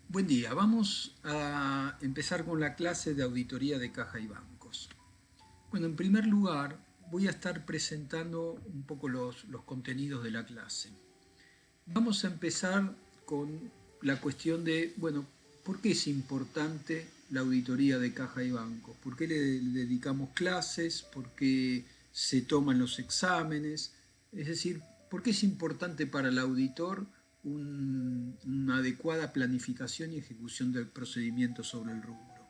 Buen día, vamos a empezar con la clase de auditoría de caja y bancos. Bueno, en primer lugar voy a estar presentando un poco los contenidos de la clase. Vamos a empezar con la cuestión de, bueno, ¿por qué es importante la auditoría de caja y bancos? ¿Por qué le dedicamos clases? ¿Por qué se toman los exámenes? Es decir, ¿por qué es importante para el auditor una adecuada planificación y ejecución del procedimiento sobre el rubro?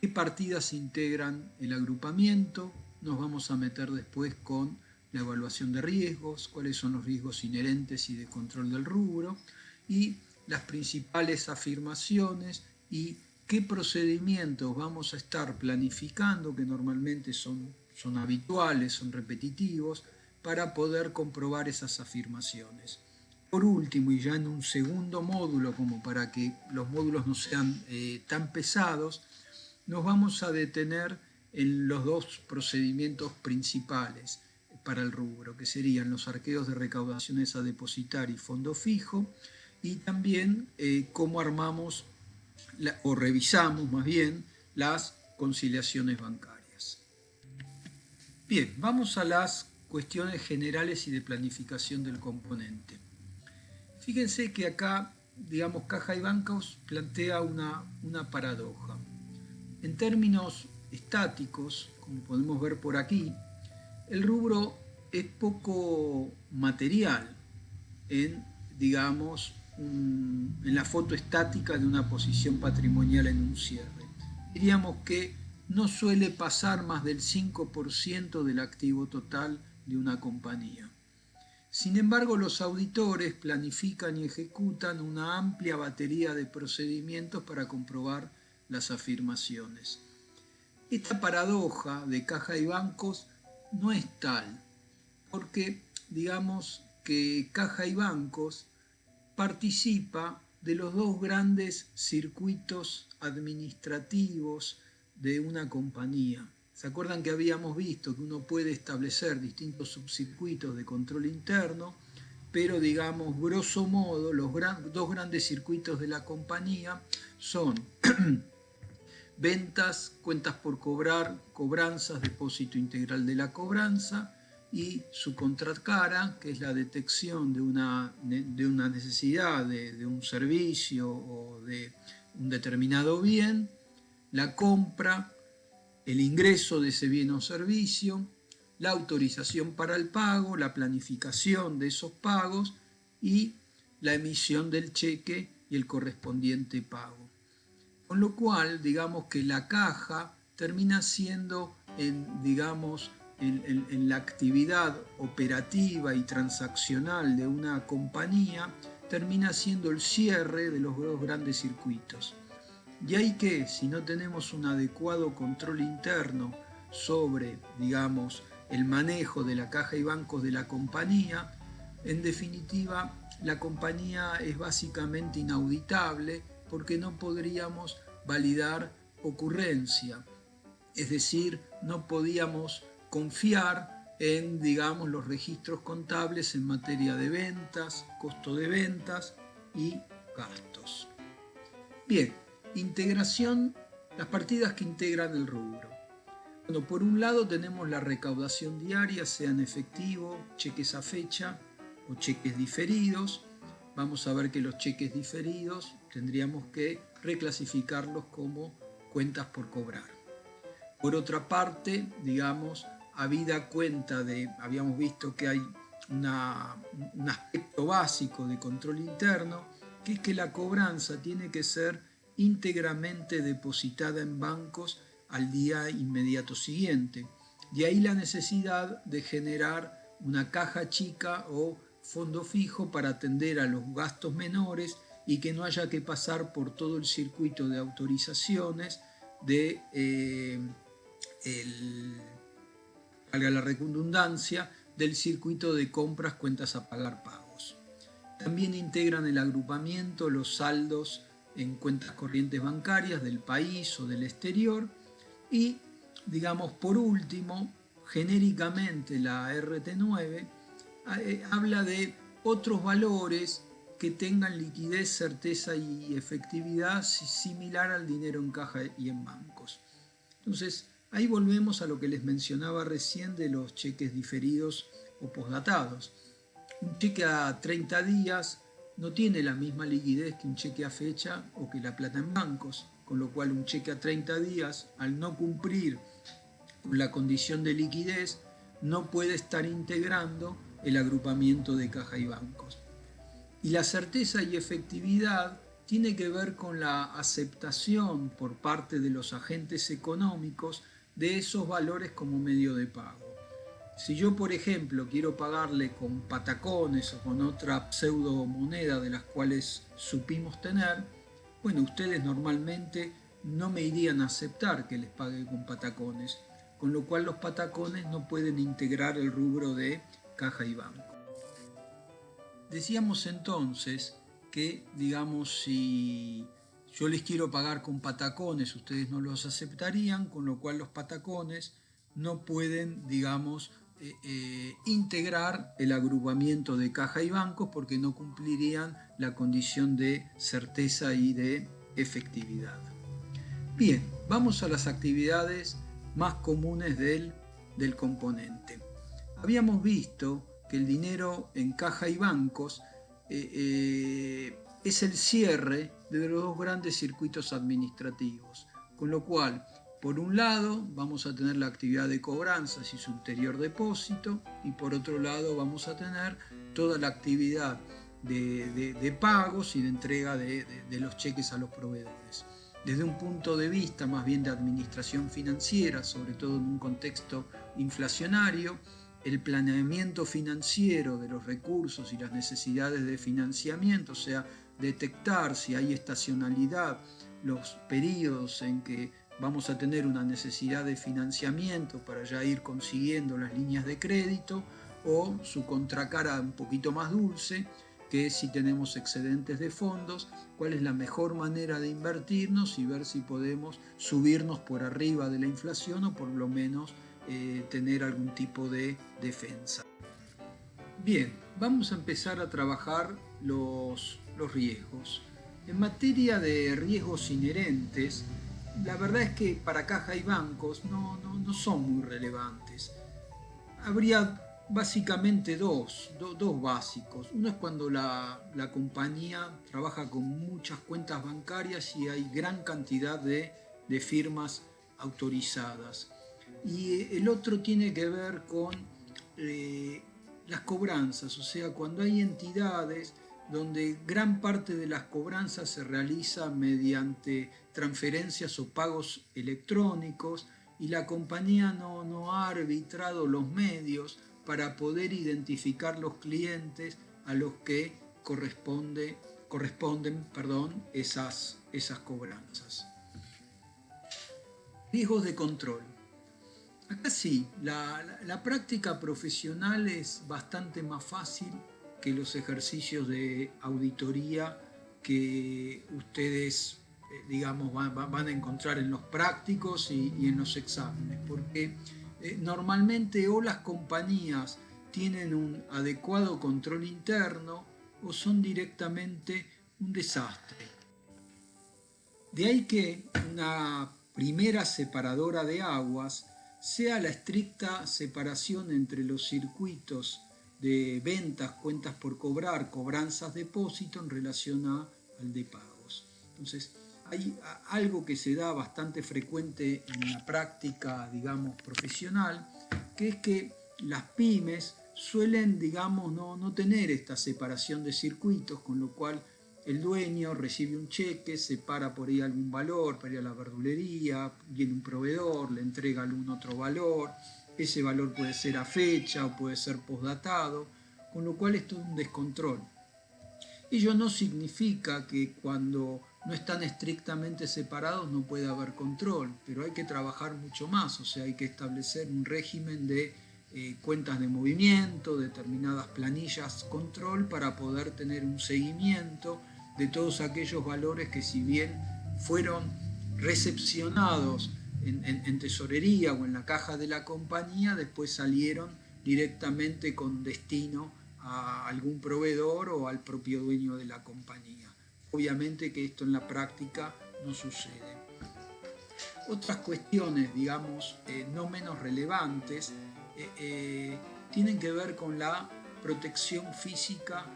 ¿Qué partidas integran el agrupamiento? Nos vamos a meter después con la evaluación de riesgos, cuáles son los riesgos inherentes y de control del rubro, y las principales afirmaciones y qué procedimientos vamos a estar planificando, que normalmente son habituales, son repetitivos, para poder comprobar esas afirmaciones. Por último, y ya en un segundo módulo, como para que los módulos no sean tan pesados, nos vamos a detener en los dos procedimientos principales para el rubro, que serían los arqueos de recaudaciones a depositar y fondo fijo, y también cómo armamos o revisamos más bien las conciliaciones bancarias. Bien, vamos a las cuestiones generales y de planificación del componente. Fíjense que acá, digamos, caja y bancos plantea una paradoja. En términos estáticos, como podemos ver por aquí, el rubro es poco material en, digamos, en la foto estática de una posición patrimonial en un cierre. Diríamos que no suele pasar más del 5% del activo total de una compañía. Sin embargo, los auditores planifican y ejecutan una amplia batería de procedimientos para comprobar las afirmaciones. Esta paradoja de caja y bancos no es tal, porque digamos que caja y bancos participa de los dos grandes circuitos administrativos de una compañía. ¿Se acuerdan que habíamos visto que uno puede establecer distintos subcircuitos de control interno? Pero digamos, grosso modo, los dos grandes circuitos de la compañía son ventas, cuentas por cobrar, cobranzas, depósito integral de la cobranza y su contracara, que es la detección de una necesidad de un servicio o de un determinado bien, la compra, el ingreso de ese bien o servicio, la autorización para el pago, la planificación de esos pagos y la emisión del cheque y el correspondiente pago. Con lo cual, digamos que la caja termina siendo, digamos, en la actividad operativa y transaccional de una compañía, termina siendo el cierre de los dos grandes circuitos. Y hay que, si no tenemos un adecuado control interno sobre, digamos, el manejo de la caja y bancos de la compañía, en definitiva, la compañía es básicamente inauditable porque no podríamos validar ocurrencia. Es decir, no podíamos confiar en, digamos, los registros contables en materia de ventas, costo de ventas y gastos. Bien, integración, las partidas que integran el rubro. Bueno, por un lado tenemos la recaudación diaria, sea en efectivo, cheques a fecha o cheques diferidos. Vamos a ver que los cheques diferidos tendríamos que reclasificarlos como cuentas por cobrar. Por otra parte, digamos, habida cuenta de, habíamos visto que hay un aspecto básico de control interno, que es que la cobranza tiene que ser íntegramente depositada en bancos al día inmediato siguiente. De ahí la necesidad de generar una caja chica o fondo fijo para atender a los gastos menores y que no haya que pasar por todo el circuito de autorizaciones de valga la redundancia, del circuito de compras, cuentas a pagar, pagos. También integran el agrupamiento los saldos en cuentas corrientes bancarias del país o del exterior y, digamos, por último, genéricamente la RT9 habla de otros valores que tengan liquidez, certeza y efectividad similar al dinero en caja y en bancos. Entonces, ahí volvemos a lo que les mencionaba recién de los cheques diferidos o postdatados. Un cheque a 30 días no tiene la misma liquidez que un cheque a fecha o que la plata en bancos, con lo cual un cheque a 30 días, al no cumplir con la condición de liquidez, no puede estar integrando el agrupamiento de caja y bancos. Y la certeza y efectividad tiene que ver con la aceptación por parte de los agentes económicos de esos valores como medio de pago. Si yo, por ejemplo, quiero pagarle con patacones o con otra pseudo moneda de las cuales supimos tener, bueno, ustedes normalmente no me irían a aceptar que les pague con patacones, con lo cual los patacones no pueden integrar el rubro de caja y banco. Decíamos entonces que, digamos, si yo les quiero pagar con patacones, ustedes no los aceptarían, con lo cual los patacones no pueden, digamos, integrar el agrupamiento de caja y bancos porque no cumplirían la condición de certeza y de efectividad. Bien, vamos a las actividades más comunes del componente. Habíamos visto que el dinero en caja y bancos es el cierre de los dos grandes circuitos administrativos, con lo cual, por un lado, vamos a tener la actividad de cobranzas y su ulterior depósito, y por otro lado vamos a tener toda la actividad de pagos y de entrega de los cheques a los proveedores. Desde un punto de vista más bien de administración financiera, sobre todo en un contexto inflacionario, el planeamiento financiero de los recursos y las necesidades de financiamiento, o sea, detectar si hay estacionalidad, los periodos en que vamos a tener una necesidad de financiamiento para ya ir consiguiendo las líneas de crédito, o su contracara un poquito más dulce, que es si tenemos excedentes de fondos, cuál es la mejor manera de invertirnos y ver si podemos subirnos por arriba de la inflación o por lo menos tener algún tipo de defensa. Bien, vamos a empezar a trabajar los riesgos. En materia de riesgos inherentes, la verdad es que para caja y bancos no son muy relevantes. Habría básicamente dos básicos. Uno es cuando la compañía trabaja con muchas cuentas bancarias y hay gran cantidad de firmas autorizadas. Y el otro tiene que ver con las cobranzas, o sea, cuando hay entidades donde gran parte de las cobranzas se realiza mediante transferencias o pagos electrónicos y la compañía no ha arbitrado los medios para poder identificar los clientes a los que corresponden esas cobranzas. Riesgos de control. Acá sí, la práctica profesional es bastante más fácil que los ejercicios de auditoría que ustedes, digamos, van a encontrar en los prácticos y en los exámenes, porque normalmente o las compañías tienen un adecuado control interno o son directamente un desastre. De ahí que una primera separadora de aguas sea la estricta separación entre los circuitos de ventas, cuentas por cobrar, cobranzas, depósito en relación al de pagos. Entonces, hay algo que se da bastante frecuente en la práctica, digamos, profesional, que es que las pymes suelen, digamos, no tener esta separación de circuitos, con lo cual el dueño recibe un cheque, separa por ahí algún valor para ir a la verdulería, viene un proveedor, le entrega algún otro valor, ese valor puede ser a fecha o puede ser postdatado, con lo cual esto es un descontrol. Ello no significa que cuando no están estrictamente separados no puede haber control, pero hay que trabajar mucho más, o sea, hay que establecer un régimen de cuentas de movimiento, determinadas planillas control para poder tener un seguimiento de todos aquellos valores que, si bien fueron recepcionados en tesorería o en la caja de la compañía, después salieron directamente con destino a algún proveedor o al propio dueño de la compañía. Obviamente que esto en la práctica no sucede. Otras cuestiones, digamos, no menos relevantes, tienen que ver con la protección física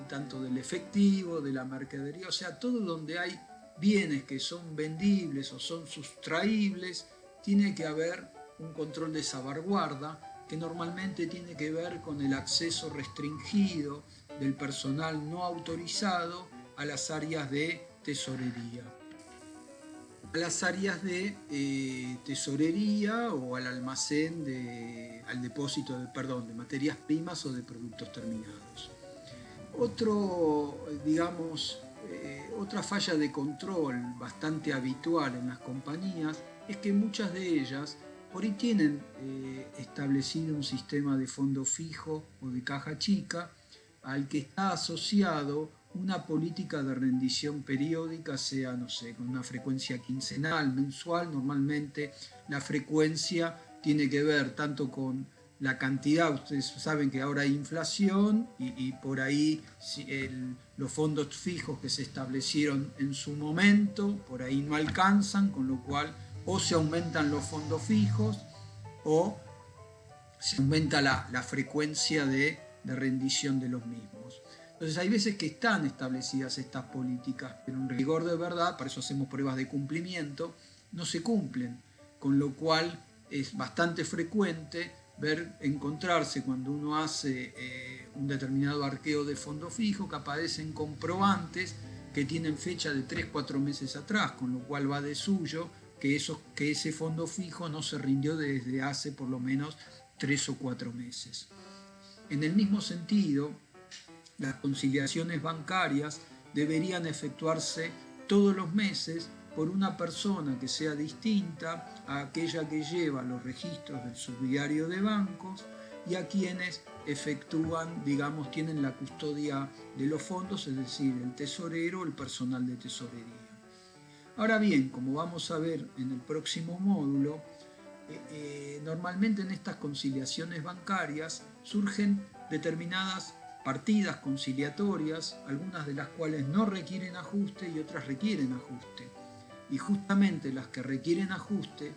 tanto del efectivo, de la mercadería, o sea, todo donde hay bienes que son vendibles o son sustraíbles, tiene que haber un control de salvaguarda que normalmente tiene que ver con el acceso restringido del personal no autorizado a las áreas de tesorería. A las áreas de tesorería o al almacén, al depósito de materias primas o de productos terminados. Otra falla de control bastante habitual en las compañías es que muchas de ellas por ahí tienen establecido un sistema de fondo fijo o de caja chica al que está asociado una política de rendición periódica, sea, no sé, con una frecuencia quincenal, mensual. Normalmente la frecuencia tiene que ver tanto con la cantidad. Ustedes saben que ahora hay inflación y por ahí los fondos fijos que se establecieron en su momento, por ahí no alcanzan, con lo cual o se aumentan los fondos fijos o se aumenta la frecuencia de rendición de los mismos. Entonces hay veces que están establecidas estas políticas, pero en rigor de verdad, para eso hacemos pruebas de cumplimiento, no se cumplen, con lo cual es bastante frecuente encontrarse cuando uno hace un determinado arqueo de fondo fijo que aparecen comprobantes que tienen fecha de 3-4 meses atrás, con lo cual va de suyo que ese fondo fijo no se rindió desde hace por lo menos 3 o 4 meses. En el mismo sentido, las conciliaciones bancarias deberían efectuarse todos los meses por una persona que sea distinta a aquella que lleva los registros del subdiario de bancos y a quienes efectúan, digamos, tienen la custodia de los fondos, es decir, el tesorero o el personal de tesorería. Ahora bien, como vamos a ver en el próximo módulo, normalmente en estas conciliaciones bancarias surgen determinadas partidas conciliatorias, algunas de las cuales no requieren ajuste y otras requieren ajuste. Y justamente las que requieren ajuste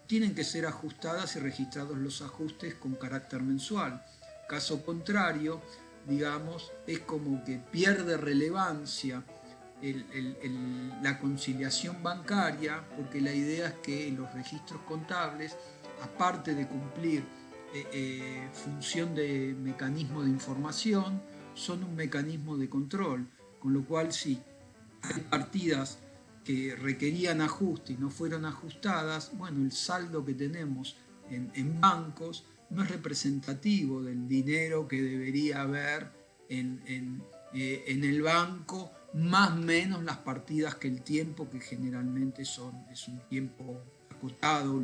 tienen que ser ajustadas y registrados los ajustes con carácter mensual. Caso contrario, digamos, es como que pierde relevancia la conciliación bancaria, porque la idea es que los registros contables, aparte de cumplir función de mecanismo de información, son un mecanismo de control, con lo cual si hay partidas que requerían ajuste y no fueron ajustadas, bueno, el saldo que tenemos en bancos no es representativo del dinero que debería haber en el banco, más o menos las partidas que el tiempo, que generalmente es un tiempo acotado,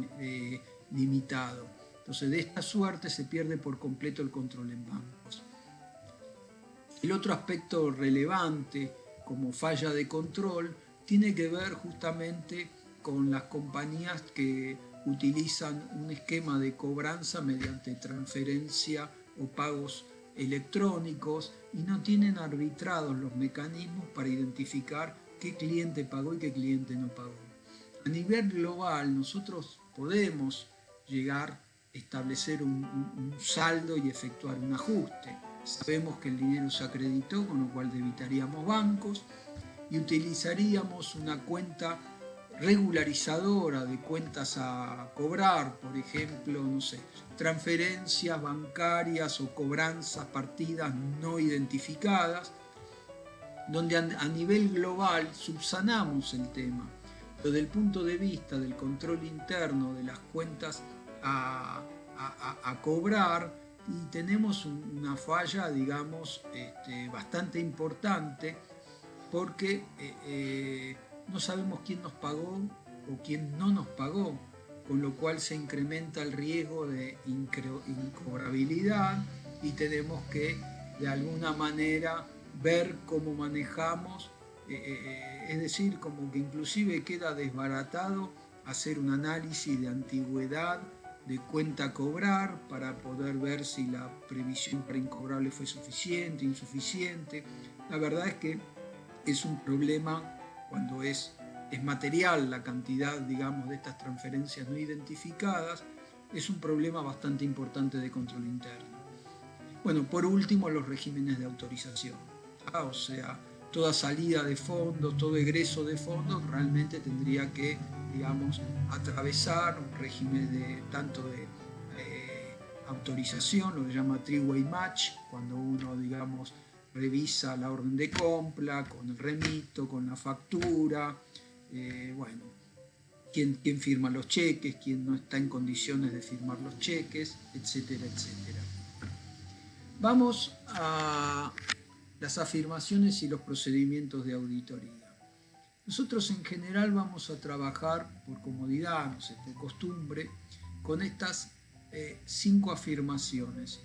limitado. Entonces, de esta suerte se pierde por completo el control en bancos. El otro aspecto relevante como falla de control tiene que ver justamente con las compañías que utilizan un esquema de cobranza mediante transferencia o pagos electrónicos y no tienen arbitrados los mecanismos para identificar qué cliente pagó y qué cliente no pagó. A nivel global nosotros podemos llegar a establecer un saldo y efectuar un ajuste. Sabemos que el dinero se acreditó, con lo cual debitaríamos bancos y utilizaríamos una cuenta regularizadora de cuentas a cobrar, por ejemplo, no sé, transferencias bancarias o cobranzas, partidas no identificadas, donde a nivel global subsanamos el tema. Desde el punto de vista del control interno de las cuentas a cobrar, y tenemos una falla, digamos, bastante importante, porque no sabemos quién nos pagó o quién no nos pagó, con lo cual se incrementa el riesgo de incobrabilidad y tenemos que de alguna manera ver cómo manejamos, es decir, como que inclusive queda desbaratado hacer un análisis de antigüedad de cuenta a cobrar para poder ver si la previsión para incobrable fue suficiente, insuficiente. La verdad es que es un problema cuando es material la cantidad, digamos, de estas transferencias no identificadas, es un problema bastante importante de control interno. Bueno, por último, los regímenes de autorización. O sea, toda salida de fondos, todo egreso de fondos realmente tendría que, digamos, atravesar un régimen de tanto de autorización, lo que se llama three-way match, cuando uno, digamos, revisa la orden de compra, con el remito, con la factura, bueno, quién firma los cheques, quién no está en condiciones de firmar los cheques, etcétera, etcétera. Vamos a las afirmaciones y los procedimientos de auditoría. Nosotros en general vamos a trabajar por comodidad, no sé, por costumbre, con estas 5 afirmaciones.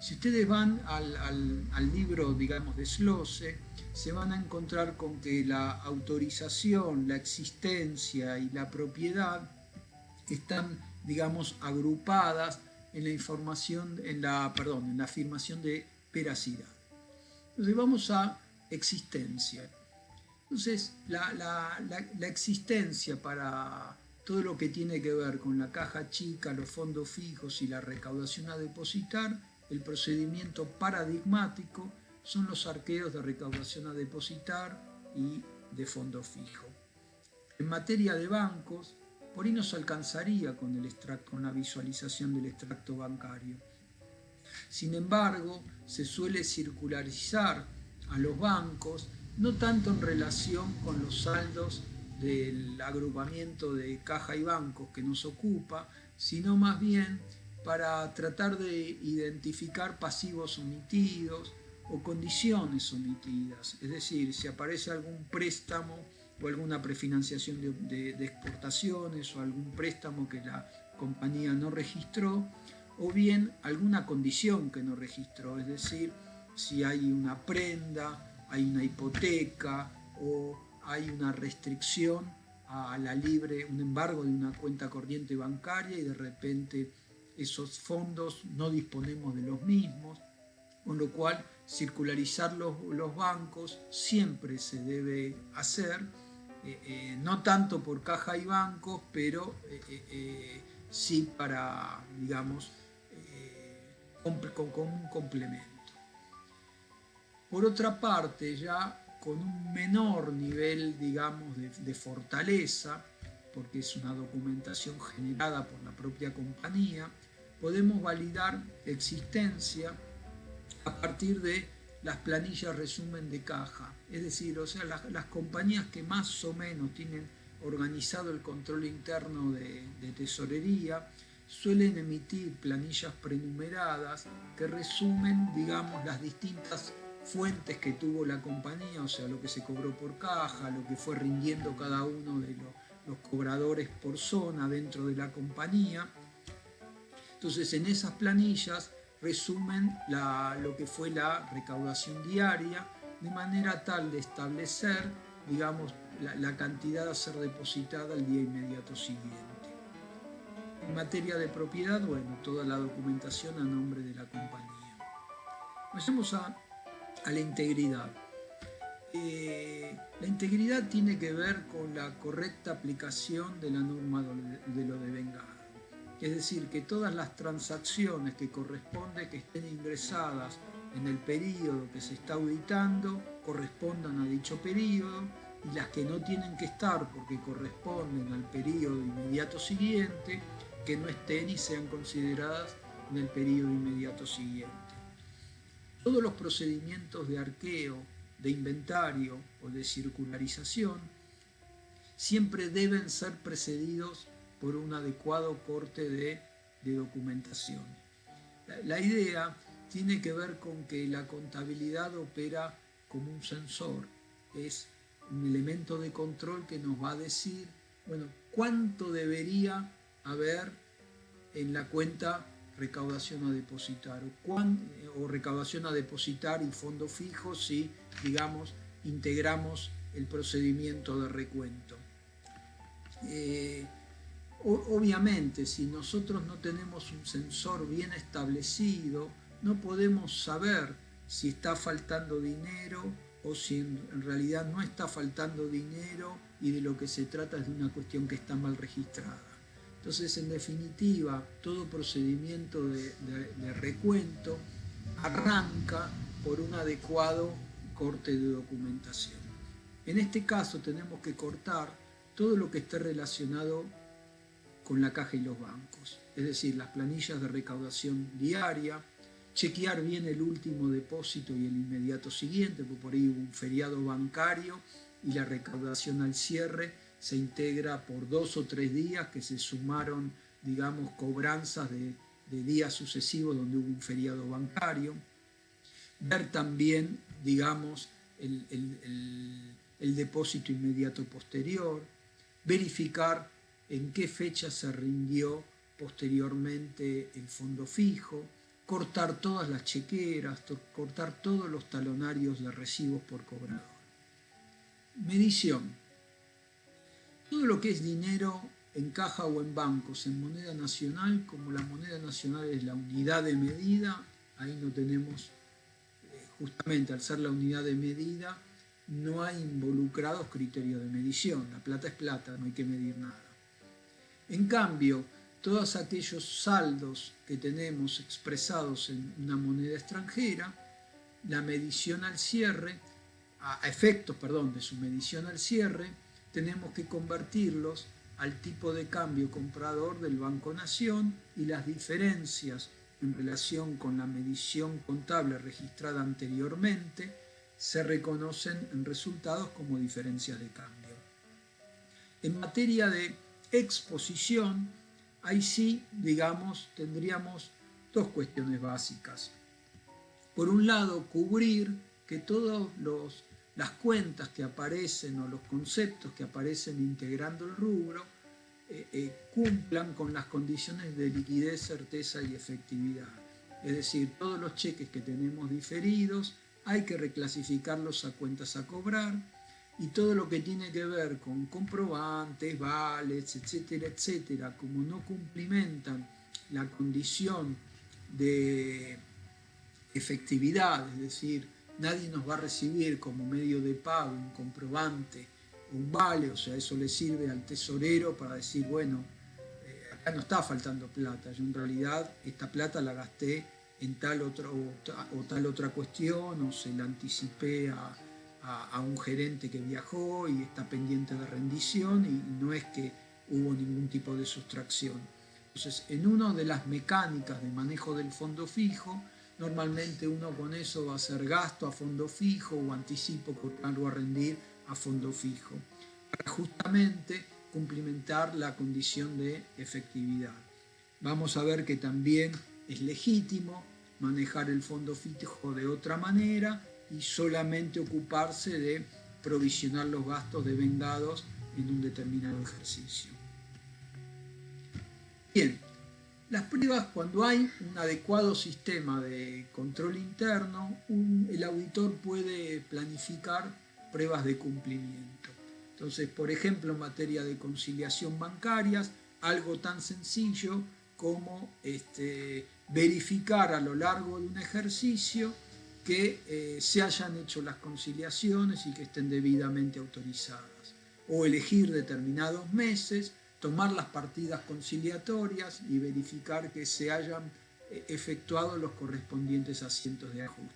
Si ustedes van al libro, digamos, de Schlosse, se van a encontrar con que la autorización, la existencia y la propiedad están, digamos, agrupadas en la información, en la afirmación de veracidad. Entonces vamos a existencia. Entonces la existencia para todo lo que tiene que ver con la caja chica, los fondos fijos y la recaudación a depositar, el procedimiento paradigmático son los arqueos de recaudación a depositar y de fondo fijo. En materia de bancos, por ahí nos alcanzaría con la visualización del extracto bancario. Sin embargo, se suele circularizar a los bancos, no tanto en relación con los saldos del agrupamiento de caja y bancos que nos ocupa, sino más bien para tratar de identificar pasivos omitidos o condiciones omitidas. Es decir, si aparece algún préstamo o alguna prefinanciación de exportaciones o algún préstamo que la compañía no registró, o bien alguna condición que no registró, es decir, si hay una prenda, hay una hipoteca o hay una restricción a la libre, un embargo de una cuenta corriente bancaria y de repente esos fondos no disponemos de los mismos, con lo cual circularizar los bancos siempre se debe hacer, no tanto por caja y bancos, pero sí para, digamos, con un complemento. Por otra parte, ya con un menor nivel, digamos, de fortaleza, porque es una documentación generada por la propia compañía, podemos validar existencia a partir de las planillas resumen de caja. Es decir, o sea, las compañías que más o menos tienen organizado el control interno de tesorería suelen emitir planillas prenumeradas que resumen, digamos, las distintas fuentes que tuvo la compañía, o sea, lo que se cobró por caja, lo que fue rindiendo cada uno de los cobradores por zona dentro de la compañía. Entonces, en esas planillas resumen lo que fue la recaudación diaria, de manera tal de establecer, digamos, la cantidad a ser depositada al día inmediato siguiente. En materia de propiedad, bueno, toda la documentación a nombre de la compañía. Pasemos a la integridad. La integridad tiene que ver con la correcta aplicación de la norma de lo devengado. Es decir, que todas las transacciones que corresponde que estén ingresadas en el periodo que se está auditando correspondan a dicho periodo, y las que no tienen que estar porque corresponden al periodo inmediato siguiente, que no estén y sean consideradas en el periodo inmediato siguiente. Todos los procedimientos de arqueo, de inventario o de circularización siempre deben ser precedidos por un adecuado corte de documentación. La idea tiene que ver con que la contabilidad opera como un sensor, es un elemento de control que nos va a decir, bueno, cuánto debería haber en la cuenta recaudación a depositar o recaudación a depositar y fondo fijo si, digamos, integramos el procedimiento de recuento. Obviamente, si nosotros no tenemos un sensor bien establecido, no podemos saber si está faltando dinero o si en realidad no está faltando dinero y de lo que se trata es de una cuestión que está mal registrada. Entonces, en definitiva, todo procedimiento de recuento arranca por un adecuado corte de documentación. En este caso tenemos que cortar todo lo que esté relacionado con la caja y los bancos, es decir, las planillas de recaudación diaria, chequear bien el último depósito y el inmediato siguiente, porque por ahí hubo un feriado bancario y la recaudación al cierre se integra por 2 o 3 días que se sumaron, digamos, cobranzas de días sucesivos donde hubo un feriado bancario. Ver también, digamos, el depósito inmediato posterior, verificar en qué fecha se rindió posteriormente el fondo fijo, cortar todas las chequeras, cortar todos los talonarios de recibos por cobrador. Medición. Todo lo que es dinero en caja o en bancos, en moneda nacional, como la moneda nacional es la unidad de medida, ahí no tenemos, justamente al ser la unidad de medida, no hay involucrados criterios de medición. La plata es plata, no hay que medir nada. En cambio, todos aquellos saldos que tenemos expresados en una moneda extranjera, la medición al cierre, a efectos, de su medición al cierre, tenemos que convertirlos al tipo de cambio comprador del Banco Nación y las diferencias en relación con la medición contable registrada anteriormente se reconocen en resultados como diferencias de cambio. En materia de exposición, ahí sí, digamos, tendríamos dos cuestiones básicas. Por un lado, cubrir que todas las cuentas que aparecen o los conceptos que aparecen integrando el rubro cumplan con las condiciones de liquidez, certeza y efectividad. Es decir, todos los cheques que tenemos diferidos hay que reclasificarlos a cuentas a cobrar, y todo lo que tiene que ver con comprobantes, vales, etcétera, etcétera, como no cumplimentan la condición de efectividad, es decir, nadie nos va a recibir como medio de pago un comprobante, un vale, o sea, eso le sirve al tesorero para decir, bueno, acá no está faltando plata, yo en realidad esta plata la gasté en tal otra cuestión, o se la anticipé a un gerente que viajó y está pendiente de rendición, y no es que hubo ningún tipo de sustracción. Entonces, en una de las mecánicas de manejo del fondo fijo, normalmente uno con eso va a hacer gasto a fondo fijo o anticipo por cargo a rendir a fondo fijo, para justamente cumplimentar la condición de efectividad. Vamos a ver que también es legítimo manejar el fondo fijo de otra manera y solamente ocuparse de provisionar los gastos devengados en un determinado ejercicio. Bien, las pruebas, cuando hay un adecuado sistema de control interno, el auditor puede planificar pruebas de cumplimiento. Entonces, por ejemplo, en materia de conciliación bancarias, algo tan sencillo como verificar a lo largo de un ejercicio que se hayan hecho las conciliaciones y que estén debidamente autorizadas, o elegir determinados meses, tomar las partidas conciliatorias y verificar que se hayan efectuado los correspondientes asientos de ajuste.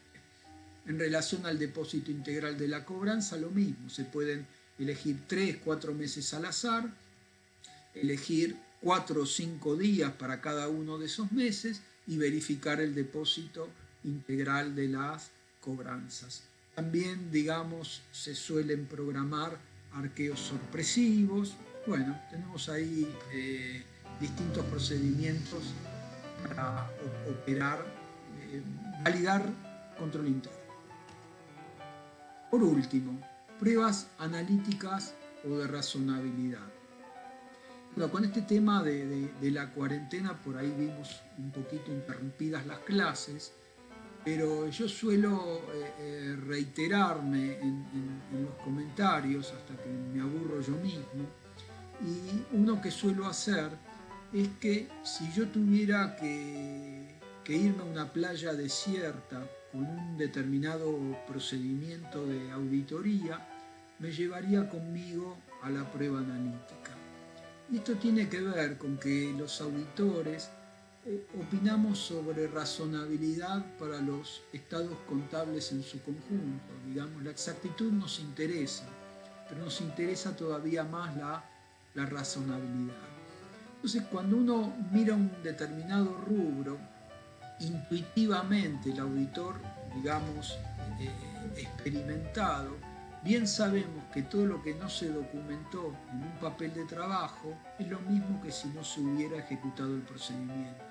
En relación al depósito integral de la cobranza, lo mismo, se pueden elegir 3, 4 meses al azar, elegir 4 o 5 días para cada uno de esos meses y verificar el depósito integral de las cobranzas. También, digamos, se suelen programar arqueos sorpresivos. Bueno, tenemos ahí distintos procedimientos para operar, validar control interno. Por último, pruebas analíticas o de razonabilidad. Bueno, con este tema de la cuarentena, por ahí vimos un poquito interrumpidas las clases, pero yo suelo reiterarme en los comentarios hasta que me aburro yo mismo, Y uno que suelo hacer es que si yo tuviera que irme a una playa desierta con un determinado procedimiento de auditoría, me llevaría conmigo a la prueba analítica. Y esto tiene que ver con que los auditores opinamos sobre razonabilidad para los estados contables en su conjunto. Digamos, la exactitud nos interesa, pero nos interesa todavía más la razonabilidad. Entonces, cuando uno mira un determinado rubro, intuitivamente el auditor, digamos, experimentado, bien sabemos que todo lo que no se documentó en un papel de trabajo es lo mismo que si no se hubiera ejecutado el procedimiento.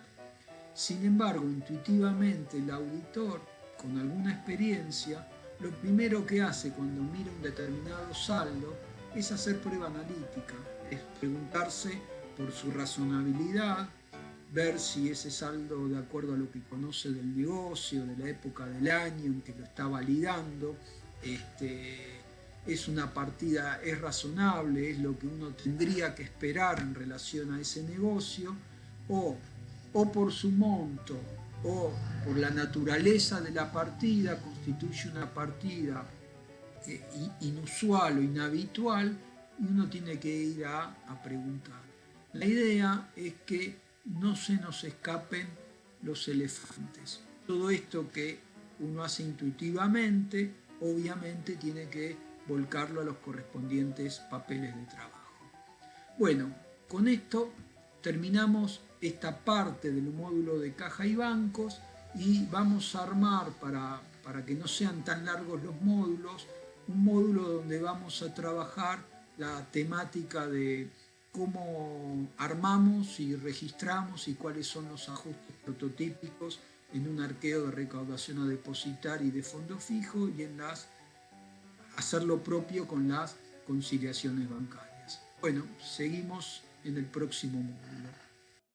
Sin embargo, intuitivamente el auditor, con alguna experiencia, lo primero que hace cuando mira un determinado saldo es hacer prueba analítica, es preguntarse por su razonabilidad, ver si ese saldo, de acuerdo a lo que conoce del negocio, de la época del año en que lo está validando, es una partida, es razonable, es lo que uno tendría que esperar en relación a ese negocio, o por su monto o por la naturaleza de la partida constituye una partida inusual o inhabitual, y uno tiene que ir a preguntar. La idea es que no se nos escapen los elefantes. Todo esto que uno hace intuitivamente, obviamente tiene que volcarlo a los correspondientes papeles de trabajo. Bueno, con esto terminamos esta parte del módulo de caja y bancos y vamos a armar, para que no sean tan largos los módulos, un módulo donde vamos a trabajar la temática de cómo armamos y registramos y cuáles son los ajustes prototípicos en un arqueo de recaudación a depositar y de fondo fijo, y en hacer lo propio con las conciliaciones bancarias. Bueno, seguimos en el próximo módulo.